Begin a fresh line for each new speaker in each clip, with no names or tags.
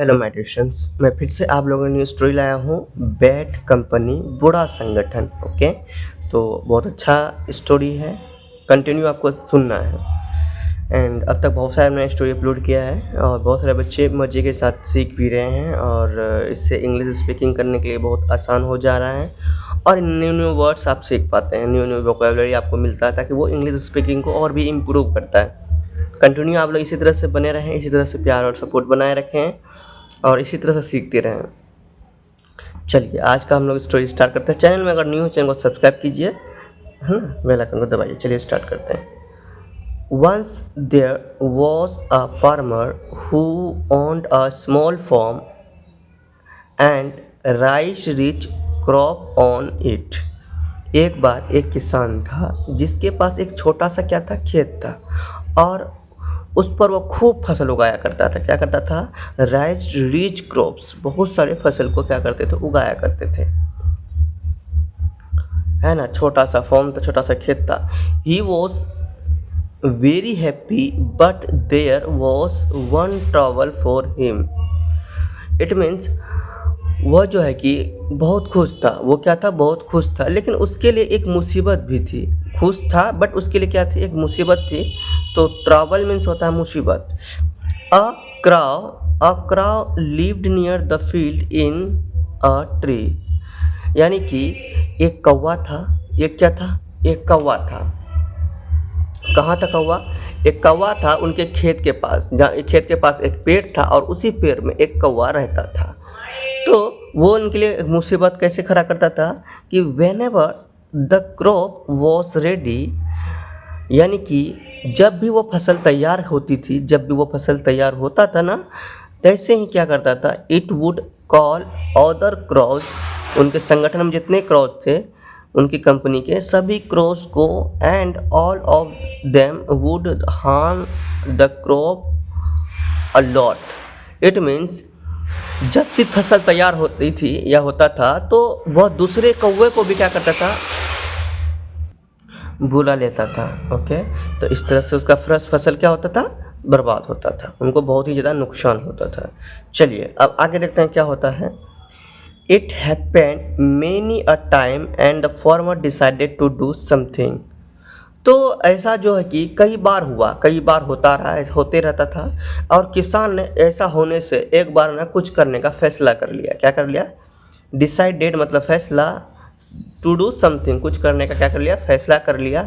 Hello my dear friends, मैं फिर से आप लोगों के लिए स्टोरी लाया हूँ। बैड कंपनी बुरा संगठन। ओके, तो बहुत अच्छा स्टोरी है, कंटिन्यू आपको सुनना है। एंड अब तक बहुत सारे मैंने स्टोरी अपलोड किया है और बहुत सारे बच्चे मज़े के साथ सीख भी रहे हैं और इससे इंग्लिश स्पीकिंग करने के लिए बहुत आसान हो जा रहा है और न्यू न्यू वर्ड्स आप सीख पाते हैं, न्यू न्यू वोकेबलरी आपको मिलता है ताकि वो इंग्लिश स्पीकिंग को और भी इम्प्रूव करता है। कंटिन्यू आप लोग इसी तरह से बने रहें, इसी तरह से प्यार और सपोर्ट बनाए रखें और इसी तरह से सीखते रहें। चलिए आज का हम लोग स्टोरी स्टार्ट करते हैं। चैनल में अगर न्यू हो चैनल को सब्सक्राइब कीजिए, है ना, बेल आइकन को दबाइए। चलिए स्टार्ट करते हैं। Once there was a farmer who owned a small farm and rice rich crop on it. एक बार एक किसान था जिसके पास एक छोटा सा क्या था, खेत था और उस पर वो खूब फसल उगाया करता था। क्या करता था? राइस रिच क्रॉप्स, बहुत सारे फसल को क्या करते थे, उगाया करते थे, है ना। छोटा सा फॉर्म था, छोटा सा खेत था। He was very happy but there was one trouble for him. It means वह जो है कि बहुत खुश था। वो क्या था? बहुत खुश था, लेकिन उसके लिए एक मुसीबत भी थी। खुश था बट उसके लिए क्या थी? एक मुसीबत थी। तो ट्रबल मीन्स होता है मुसीबत। A crow lived near the field in a tree. यानी कि एक कौवा था। एक क्या था? एक कौवा था। कहाँ था कौवा? एक कौवा था उनके खेत के पास, जहाँ खेत के पास एक पेड़ था और उसी पेड़ में एक कौवा रहता था। तो वो उनके लिए मुसीबत कैसे खड़ा करता था कि whenever the crop was ready, यानी कि जब भी वो फसल तैयार होती थी, जब भी वो फसल तैयार होता था ना, तैसे ही क्या करता था, it would call other cross. उनके संगठन में जितने क्रॉस थे उनकी कंपनी के सभी क्रॉस को, and all of them would harm the crop a lot. It means जब भी फसल तैयार होती थी या होता था तो वह दूसरे कौवे को भी क्या करता था, बुला लेता था। ओके, तो इस तरह से उसका फ्रेश फसल क्या होता था, बर्बाद होता था, उनको बहुत ही ज़्यादा नुकसान होता था। चलिए अब आगे देखते हैं क्या होता है। It happened many a time and the farmer decided to do something. तो ऐसा जो है कि कई बार हुआ, कई बार होता रहा, ऐसा होते रहता था और किसान ने ऐसा होने से एक बार ना कुछ करने का फैसला कर लिया। क्या कर लिया? डिसाइडेड मतलब फैसला, टू डू समथिंग कुछ करने का क्या कर लिया, फैसला कर लिया।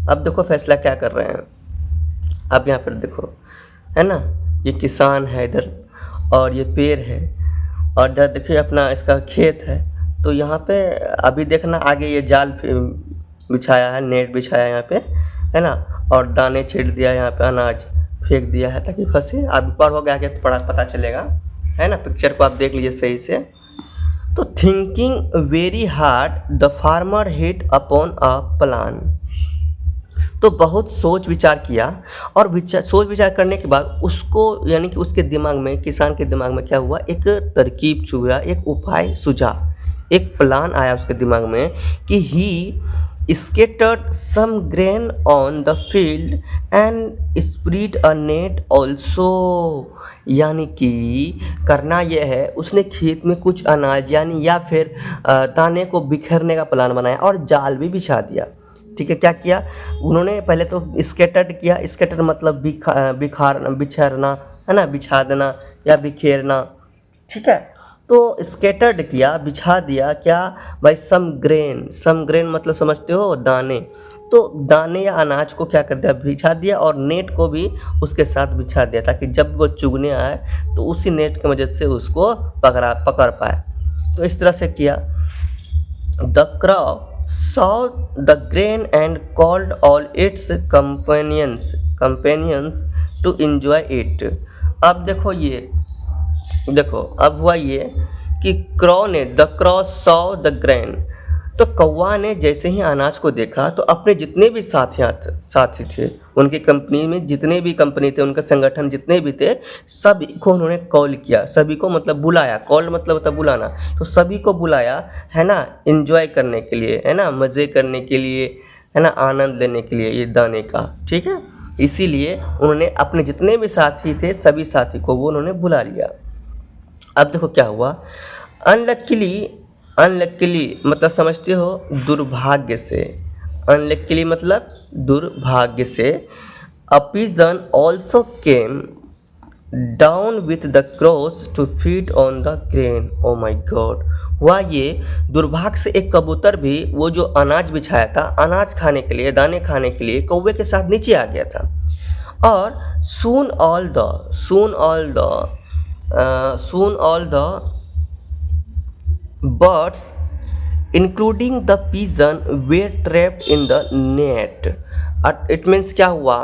अब देखो फैसला क्या कर रहे हैं। अब यहाँ पर देखो, है ना, ये किसान है इधर और ये पेड़ है और इधर देखिए अपना इसका खेत है। तो यहाँ पे अभी देखना आगे ये जाल बिछाया है, नेट बिछाया है यहाँ पे, है ना, और दाने छीट दिया यहाँ पे, अनाज फेंक दिया है ताकि फंसे। अब ऊपर हो गया कि तो पता चलेगा, है ना। पिक्चर को आप देख लीजिए सही से। तो thinking very hard the farmer hit upon a plan. तो बहुत सोच विचार किया और सोच विचार करने के बाद उसको, यानी कि उसके दिमाग में, किसान के दिमाग में क्या हुआ, एक तरकीब छुआ, एक उपाय सूझा, एक प्लान आया उसके दिमाग में कि he scattered some grain on the field and spread a net also. यानी कि करना यह है, उसने खेत में कुछ अनाज यानी या फिर दाने को बिखेरने का प्लान बनाया और जाल भी बिछा दिया। ठीक है, क्या किया उन्होंने? पहले तो स्केटर्ड किया। स्केटर मतलब बिछारना, है ना, बिछा देना या बिखेरना। ठीक है, तो स्केटर्ड किया, बिछा दिया क्या भाई, सम ग्रेन मतलब समझते हो, दाने। तो दाने या अनाज को क्या कर दिया, बिछा दिया और नेट को भी उसके साथ बिछा दिया ताकि जब वो चुगने आए तो उसी नेट की मदद से उसको पकड़ पाए। तो इस तरह से किया। The crow saw the grain and called all its companions to enjoy it. अब देखो अब हुआ ये कि द क्रॉ सॉ द ग्रेन। तो कौवा ने जैसे ही अनाज को देखा तो अपने जितने भी साथी थे, उनकी कंपनी में जितने भी कंपनी थे, उनका संगठन जितने भी थे, सभी को उन्होंने कॉल किया। सभी को मतलब बुलाया, कॉल मतलब होता है बुलाना। तो सभी को बुलाया, है ना, एंजॉय करने के लिए, है ना, मज़े करने के लिए, है ना, आनंद लेने के लिए ये दाने का। ठीक है, इसीलिए उन्होंने अपने जितने भी साथी थे सभी साथी को वो उन्होंने बुला लिया। अब देखो क्या हुआ, अनलक्कीली, अनलक्कीली मतलब समझते हो, दुर्भाग्य से, अनलक्कीली मतलब दुर्भाग्य से, a pigeon also came down with the crows to feed on the grain. Oh my god, हुआ ये, दुर्भाग्य से एक कबूतर भी वो जो अनाज बिछाया था, अनाज खाने के लिए, दाने खाने के लिए कौवे के साथ नीचे आ गया था। और soon all the birds including the pigeon were trapped in the net। It means क्या हुआ,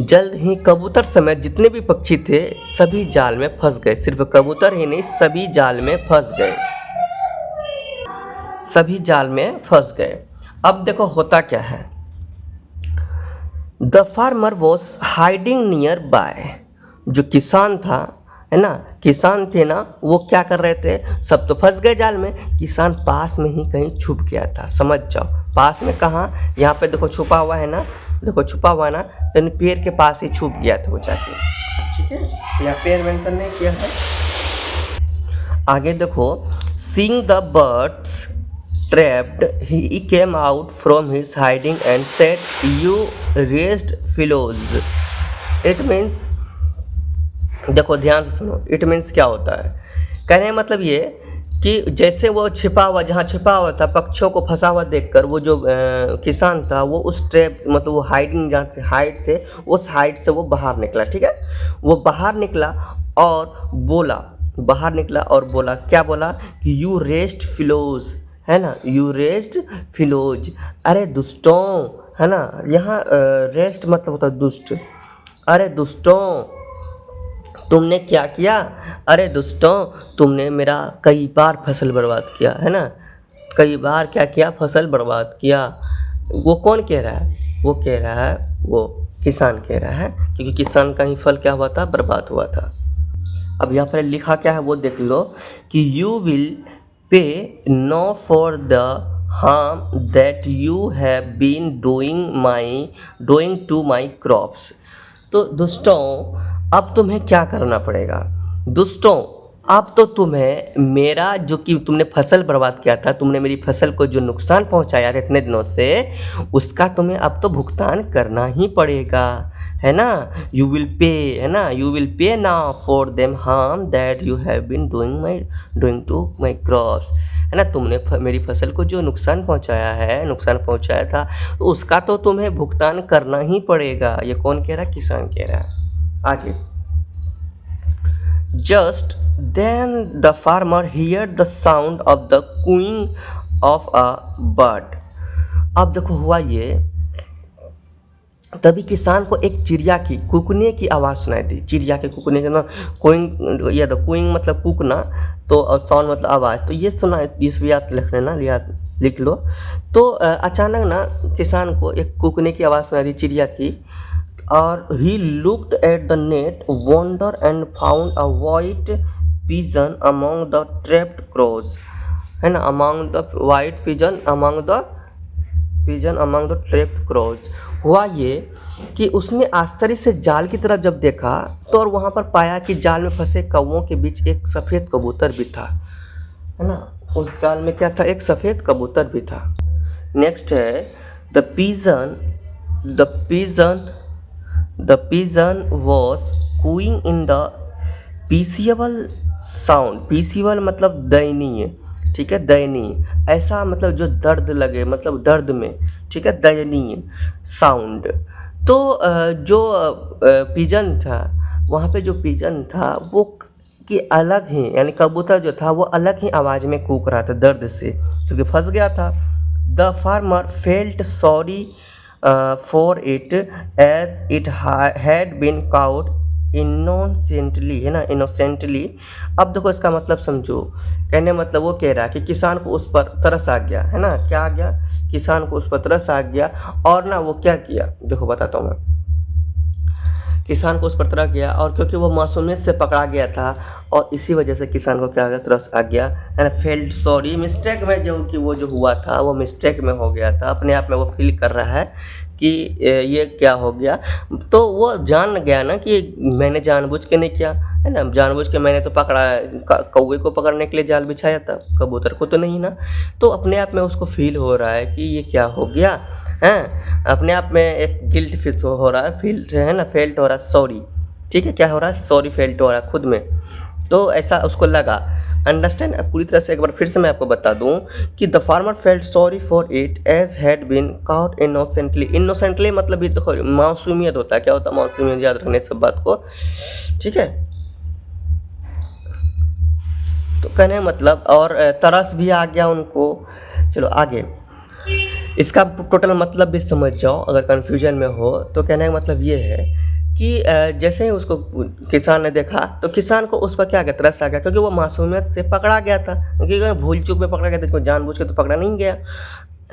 जल्द ही कबूतर समेत जितने भी पक्षी थे सभी जाल में फंस गए। सिर्फ कबूतर ही नहीं, सभी जाल में फंस गए, सभी जाल में फंस गए। अब देखो होता क्या है, the farmer was hiding near by. जो किसान था, है ना, किसान थे ना, वो क्या कर रहे थे, सब तो फंस गए जाल में, किसान पास में ही कहीं छुप गया था। समझ जाओ, पास में कहाँ, यहाँ पे देखो छुपा हुआ है ना, देखो छुपा हुआ ना, तो पेड़ के पास ही छुप गया था वो जाके। ठीक है, यहाँ पेड़ मेंशन नहीं किया है। आगे देखो, seeing the birds trapped, he came out from his hiding and said, "You raised fellows." It means, देखो ध्यान से सुनो, इट मीन्स क्या होता है, कहने का मतलब ये कि जैसे वो छिपा हुआ, जहाँ छिपा हुआ था, पक्षियों को फंसा हुआ देखकर वो जो किसान था, वो उस ट्रैप मतलब वो हाइडिंग जहाँ से हाइड थे, उस हाइड से वो बाहर निकला। ठीक है, वो बाहर निकला और बोला, बाहर निकला और बोला, क्या बोला कि यू रेस्ट फिलोज, है ना, यू रेस्ट फिलोज, अरे दुष्टों, है ना, यहाँ रेस्ट मतलब होता है दुष्ट, अरे दुष्टों तुमने क्या किया, अरे दुष्टों तुमने मेरा कई बार फसल बर्बाद किया, है ना, कई बार क्या किया, फसल बर्बाद किया। वो कौन कह रहा है, वो कह रहा है, वो किसान कह रहा है, क्योंकि किसान का ही फल क्या हुआ था, बर्बाद हुआ था। अब यहाँ पर लिखा क्या है वो देख लो कि you will pay no for the harm that you have been doing to my crops. तो दोस्तों अब तुम्हें क्या करना पड़ेगा, दोस्तों अब तो तुम्हें मेरा जो कि तुमने फसल बर्बाद किया था, तुमने मेरी फसल को जो नुकसान पहुंचाया था इतने दिनों से, उसका तुम्हें अब तो भुगतान करना ही पड़ेगा, है ना, यू विल पे, है ना, you will pay now for them harm that you have been doing to my crops, है ना, तुमने मेरी फसल को जो नुकसान पहुंचाया था, तो उसका तो तुम्हें भुगतान करना ही पड़ेगा। ये कौन कह रहा है, किसान कह रहा है। आगे, just then the farmer hear the sound of the cooing of a bird. अब देखो हुआ ये, तभी किसान को एक चिड़िया की कूकने की आवाज़ सुनाई दी। चिड़िया के कूकने के ना, कोइंग, या तो कोइंग मतलब कूकना, तो साउंड मतलब आवाज़, तो ये सुना, इस भी याद लिख लेना, लिख लो। तो अचानक ना किसान को एक कूकने की आवाज़ सुनाई दी चिड़िया की, और he looked at the net wonder and found a white pigeon among the trapped cross, है ना, among the white pigeon among the trapped cross. हुआ ये कि उसने आश्चर्य से जाल की तरफ जब देखा तो और वहाँ पर पाया कि जाल में फंसे कौवों के बीच एक सफ़ेद कबूतर भी था, है ना, उस जाल में क्या था, एक सफ़ेद कबूतर भी था। नेक्स्ट है the pigeon was cooing in the peaceable sound। peaceable मतलब दयनीय, ठीक है, दयनीय, ऐसा मतलब जो दर्द लगे, मतलब दर्द में, ठीक है, दयनीय साउंड। तो जो पिजन था, वहाँ पे जो पिजन था वो कि अलग ही, यानी कबूतर जो था वो अलग ही आवाज़ में कूक रहा था दर्द से, क्योंकि फंस गया था। The farmer felt sorry for it as it had been caught innocently, है ना, इनोसेंटली। अब देखो इसका मतलब समझो, कहने मतलब वो कह रहा है कि किसान को उस पर तरस आ गया, है ना, क्या आ गया, किसान को उस पर तरस आ गया, और ना वो क्या किया, देखो बताता हूँ मैं, किसान को उस पर तरस गया, और क्योंकि वो मासूमियत से पकड़ा गया था और इसी वजह से किसान को क्या आ गया, तरस आ गया, है ना, फेल्ट सॉरी, मिस्टेक में जो कि वो जो हुआ था वो मिस्टेक में हो गया था, अपने आप में वो फील कर रहा है कि ये क्या हो गया, तो वो जान गया ना कि मैंने जानबूझ के नहीं किया, है ना, जानबूझ के मैंने तो पकड़ा, कौवे को पकड़ने के लिए जाल बिछाया था, कबूतर को तो नहीं ना। तो अपने आप में उसको फील हो रहा है कि ये क्या हो गया है, अपने आप में एक गिल्ट फील हो रहा है, फील है ना, फेल्ट हो रहा है, सॉरी, ठीक है, क्या हो रहा है, सॉरी फेल्ट हो रहा है खुद में। तो ऐसा उसको लगा, अंडरस्टैंड। पूरी तरह से एक बार फिर से मैं आपको बता दूं कि the farmer felt sorry for it as had been caught innocently. Innocently मतलब ये देखो मासूमियत होता है, क्या होता है मासूमियत, याद रखने सब बात को, ठीक है। तो कहने मतलब और तरस भी आ गया उनको। चलो आगे, इसका टोटल मतलब भी समझ जाओ अगर कन्फ्यूजन में हो तो। कहने का मतलब ये है कि जैसे ही उसको किसान ने देखा तो किसान को उस पर क्या गया, तरस आ गया, क्योंकि वो मासूमियत से पकड़ा गया था, क्योंकि अगर भूल चूक में पकड़ा गया था, जानबूझ के तो पकड़ा नहीं गया,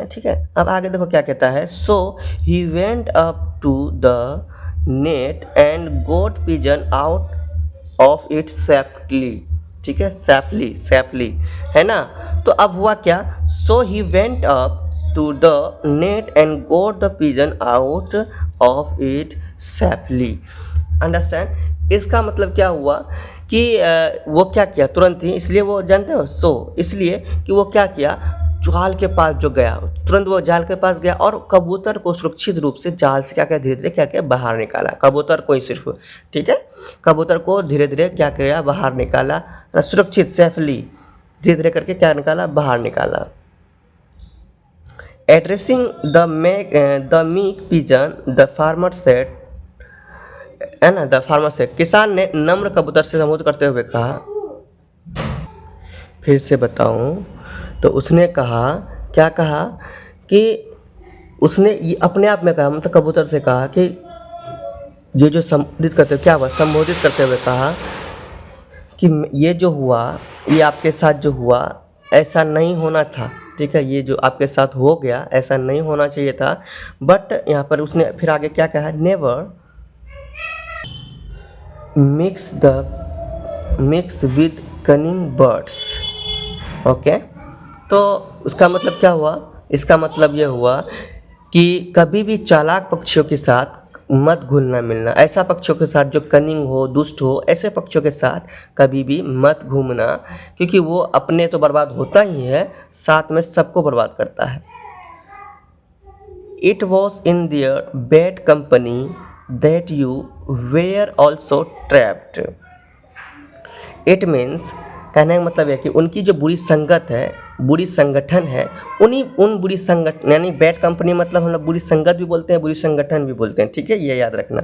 ठीक है। अब आगे देखो क्या कहता है, so he went up to the net and got pigeon out of it safely, ठीक है, सेफली है ना। तो अब हुआ क्या, so he went up to the net and got the pigeon out of it safely, understand. इसका मतलब क्या हुआ कि वो क्या किया तुरंत ही, इसलिए वो जानते हो, सो इसलिए कि वो क्या किया, जाल के पास जो गया, तुरंत वो जाल के पास गया और कबूतर को सुरक्षित रूप से जाल से क्या क्या धीरे धीरे क्या क्या बाहर निकाला, कबूतर को ही सिर्फ, ठीक है, कबूतर को धीरे धीरे क्या किया, बाहर निकाला, सुरक्षित सेफली धीरे धीरे करके क्या निकाला, बाहर निकाला। Addressing the meek pigeon the farmer said, है ना, द फार्मर सेड, किसान ने नम्र कबूतर से संबोधित करते हुए कहा, फिर से बताऊं तो उसने कहा, क्या कहा कि उसने ये अपने आप में कहा, मतलब कबूतर से कहा कि ये जो संबोधित करते, क्या हुआ, संबोधित करते हुए कहा कि ये जो हुआ, ये आपके साथ जो हुआ ऐसा नहीं होना था, ठीक है, ये जो आपके साथ हो गया ऐसा नहीं होना चाहिए था। बट यहाँ पर उसने फिर आगे क्या कहा, never mix with cunning birds, okay. तो उसका मतलब क्या हुआ, इसका मतलब ये हुआ कि कभी भी चालाक पक्षियों के साथ मत घुलना मिलना, ऐसा पक्षियों के साथ जो कनिंग हो, दुष्ट हो, ऐसे पक्षियों के साथ कभी भी मत घूमना, क्योंकि वो अपने तो बर्बाद होता ही है, साथ में सबको बर्बाद करता है। It was in their bad company that you were also trapped. It means, कहने का मतलब है कि उनकी जो बुरी संगत है, बुरी संगठन है, उन बुरी संगठन, यानी बैड कंपनी मतलब हम लोग बुरी संगत भी बोलते हैं, बुरी संगठन भी बोलते हैं, ठीक है, ये याद रखना।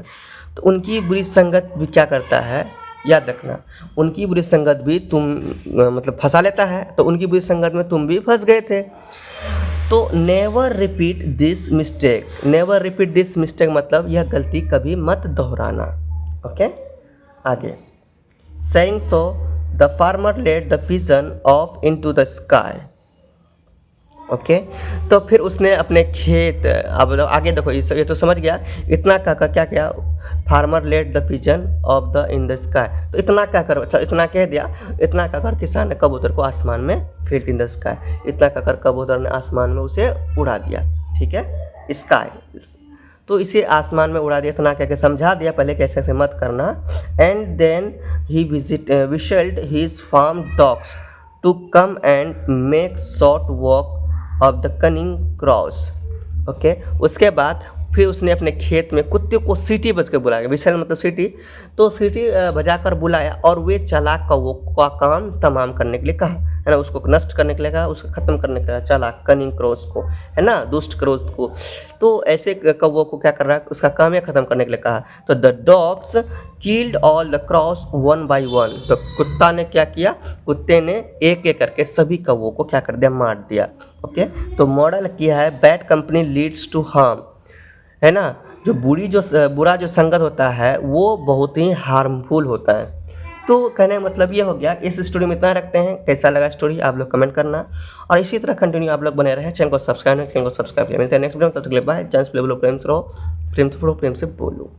तो उनकी बुरी संगत भी क्या करता है, याद रखना, उनकी बुरी संगत भी तुम मतलब फंसा लेता है, तो उनकी बुरी संगत में तुम भी फंस गए थे। तो never repeat this mistake, never repeat this mistake मतलब यह गलती कभी मत दोहराना, ओके। आगे, saying so the farmer led the pigeon off into the sky, okay. तो फिर उसने अपने खेत, अब आगे देखो ये तो समझ गया, इतना कहकर क्या किया, farmer let the pigeon of the in the sky, तो इतना कहकर, अच्छा इतना कह दिया, इतना कहकर किसान ने कबूतर को आसमान में फील्ड इन द स्काई, इतना कहकर कबूतर ने आसमान में उसे उड़ा दिया, ठीक है, स्काई, तो इसे आसमान में उड़ा दिया, इतना कह के समझा दिया पहले कैसे ऐसे मत करना। And then he whistled his farm dogs to come and make short work of the cunning crows, okay. उसके बाद फिर उसने अपने खेत में कुत्ते को सीटी बज कर बुलाया, विशल मतलब सीटी, तो सीटी बजाकर बुलाया और वे चालाक कौवों का काम तमाम करने के लिए कहा, है ना, उसको नष्ट करने के लिए कहा, उसको ख़त्म करने के लिए, चालाक कनिंग क्रॉस को, है ना, दुष्ट क्रॉस को। तो ऐसे कौवों को क्या कर रहा है, उसका काम है ख़त्म करने के लिए कहा। तो the dogs killed all the cross one by one, तो कुत्ता ने क्या किया, कुत्ते ने एक एक करके सभी कौवों को क्या कर दिया, मार दिया, ओके। तो मॉडल किया है, bad company leads to harm, है ना, जो बुरा जो संगत होता है वो बहुत ही हार्मफुल होता है। तो कहने का मतलब ये हो गया, इस स्टोरी में इतना रखते हैं। कैसा लगा स्टोरी आप लोग कमेंट करना, और इसी तरह कंटिन्यू आप लोग बने रहे, चैनल को सब्सक्राइब किया। मिलते हैं नेक्स्ट वीडियो में, तब तक के लिए बाय। चांस प्रेम से रहो, प्रेम से पढ़ो, प्रेम से बोलो।